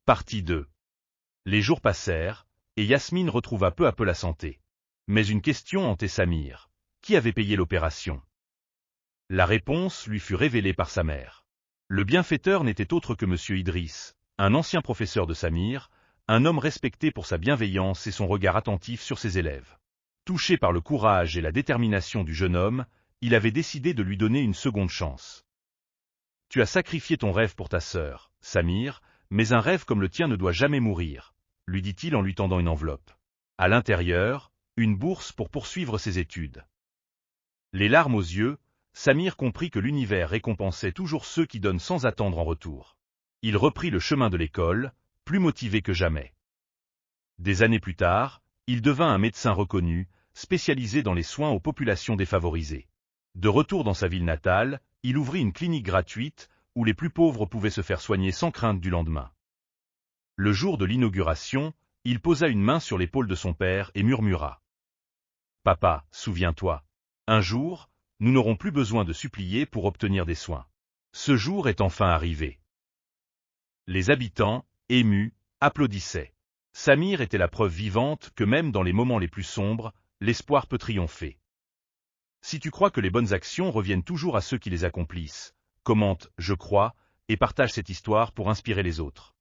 Partie 2. Les jours passèrent, et Yasmine retrouva peu à peu la santé. Mais une question hantait Samir. Qui avait payé l'opération? La réponse lui fut révélée par sa mère. Le bienfaiteur n'était autre que M. Idriss, un ancien professeur de Samir, un homme respecté pour sa bienveillance et son regard attentif sur ses élèves. Touché par le courage et la détermination du jeune homme, il avait décidé de lui donner une seconde chance. « Tu as sacrifié ton rêve pour ta sœur, Samir, mais un rêve comme le tien ne doit jamais mourir, » lui dit-il en lui tendant une enveloppe. À l'intérieur, une bourse pour poursuivre ses études. Les larmes aux yeux, Samir comprit que l'univers récompensait toujours ceux qui donnent sans attendre en retour. Il reprit le chemin de l'école, plus motivé que jamais. Des années plus tard, il devint un médecin reconnu, spécialisé dans les soins aux populations défavorisées. De retour dans sa ville natale, il ouvrit une clinique gratuite, où les plus pauvres pouvaient se faire soigner sans crainte du lendemain. Le jour de l'inauguration, il posa une main sur l'épaule de son père et murmura. « Papa, souviens-toi. Un jour, nous n'aurons plus besoin de supplier pour obtenir des soins. Ce jour est enfin arrivé. » Les habitants, émus, applaudissaient. Samir était la preuve vivante que même dans les moments les plus sombres, l'espoir peut triompher. Si tu crois que les bonnes actions reviennent toujours à ceux qui les accomplissent, commente « Je crois » et partage cette histoire pour inspirer les autres.